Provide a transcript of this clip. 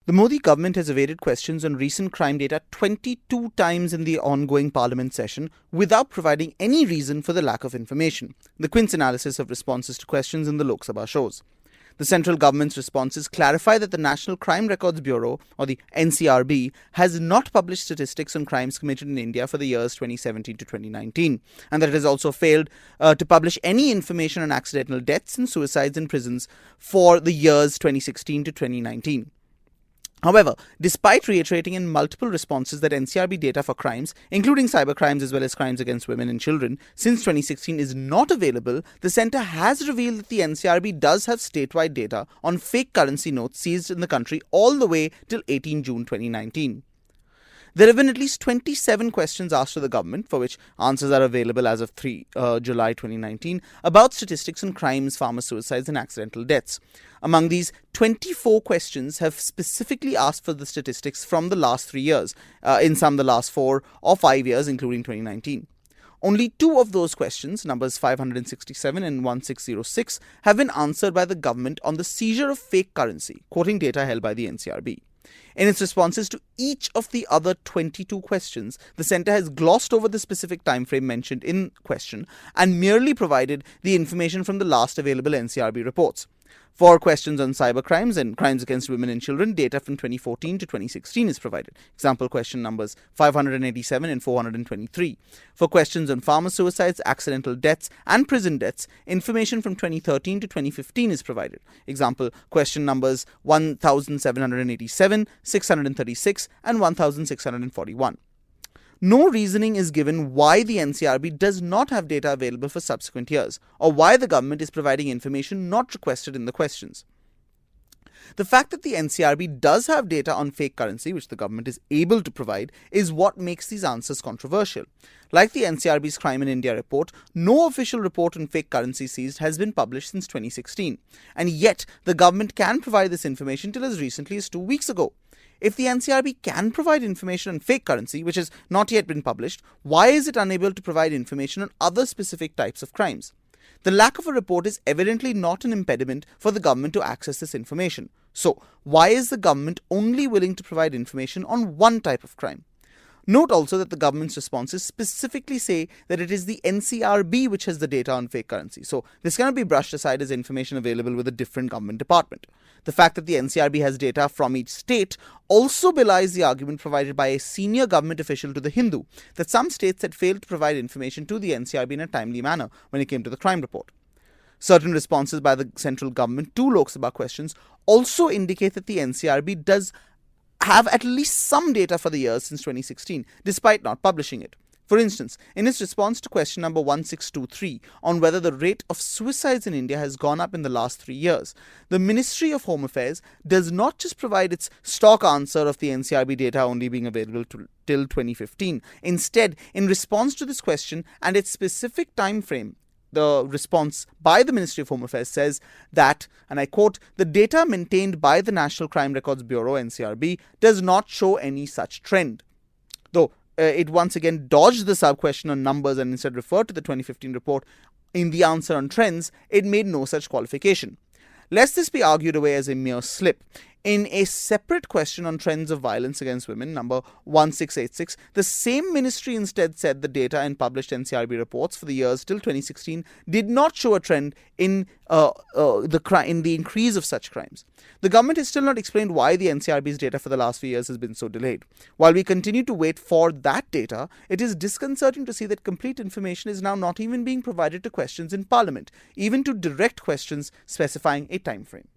The Modi government has evaded questions on recent crime data 22 times in the ongoing parliament session without providing any reason for the lack of information, the Quint's analysis of responses to questions in the Lok Sabha shows. The central government's responses clarify that the National Crime Records Bureau, or the NCRB, has not published statistics on crimes committed in India for the years 2017 to 2019, and that it has also failed to publish any information on accidental deaths and suicides in prisons for the years 2016 to 2019. However, despite reiterating in multiple responses that NCRB data for crimes, including cybercrimes as well as crimes against women and children, since 2016 is not available, the centre has revealed that the NCRB does have statewide data on fake currency notes seized in the country all the way till 18 June 2019. There have been at least 27 questions asked to the government, for which answers are available as of 3 July 2019, about statistics on crimes, farmer suicides and accidental deaths. Among these, 24 questions have specifically asked for the statistics from the last 3 years, in some the last 4 or 5 years, including 2019. Only 2 of those questions, numbers 567 and 1606, have been answered by the government on the seizure of fake currency, quoting data held by the NCRB. In its responses to each of the other 22 questions, the centre has glossed over the specific time frame mentioned in question and merely provided the information from the last available NCRB reports. For questions on cybercrimes and crimes against women and children, data from 2014 to 2016 is provided. Example question numbers 587 and 423. For questions on farmer suicides, accidental deaths and prison deaths, information from 2013 to 2015 is provided. Example question numbers 1787, 636 and 1641. No reasoning is given why the NCRB does not have data available for subsequent years, or why the government is providing information not requested in the questions. The fact that the NCRB does have data on fake currency, which the government is able to provide, is what makes these answers controversial. Like the NCRB's Crime in India report, no official report on fake currency seized has been published since 2016, and yet the government can provide this information till as recently as 2 weeks ago. If the NCRB can provide information on fake currency, which has not yet been published, why is it unable to provide information on other specific types of crimes? The lack of a report is evidently not an impediment for the government to access this information. So, why is the government only willing to provide information on one type of crime? Note also that the government's responses specifically say that it is the NCRB which has the data on fake currency. So this cannot be brushed aside as information available with a different government department. The fact that the NCRB has data from each state also belies the argument provided by a senior government official to The Hindu that some states had failed to provide information to the NCRB in a timely manner when it came to the crime report. Certain responses by the central government to Lok Sabha questions also indicate that the NCRB does have at least some data for the years since 2016, despite not publishing it. For instance, in its response to question number 1623 on whether the rate of suicides in India has gone up in the last 3 years, the Ministry of Home Affairs does not just provide its stock answer of the NCRB data only being available till 2015. Instead, in response to this question and its specific time frame, the response by the Ministry of Home Affairs says that, and I quote, "The data maintained by the National Crime Records Bureau, NCRB, does not show any such trend." Though it once again dodged the sub-question on numbers and instead referred to the 2015 report in the answer on trends, it made no such qualification. Lest this be argued away as a mere slip, in a separate question on trends of violence against women, number 1686, the same ministry instead said the data in published NCRB reports for the years till 2016 did not show a trend in the increase of such crimes. The government has still not explained why the NCRB's data for the last few years has been so delayed. While we continue to wait for that data, it is disconcerting to see that complete information is now not even being provided to questions in Parliament, even to direct questions specifying a time frame.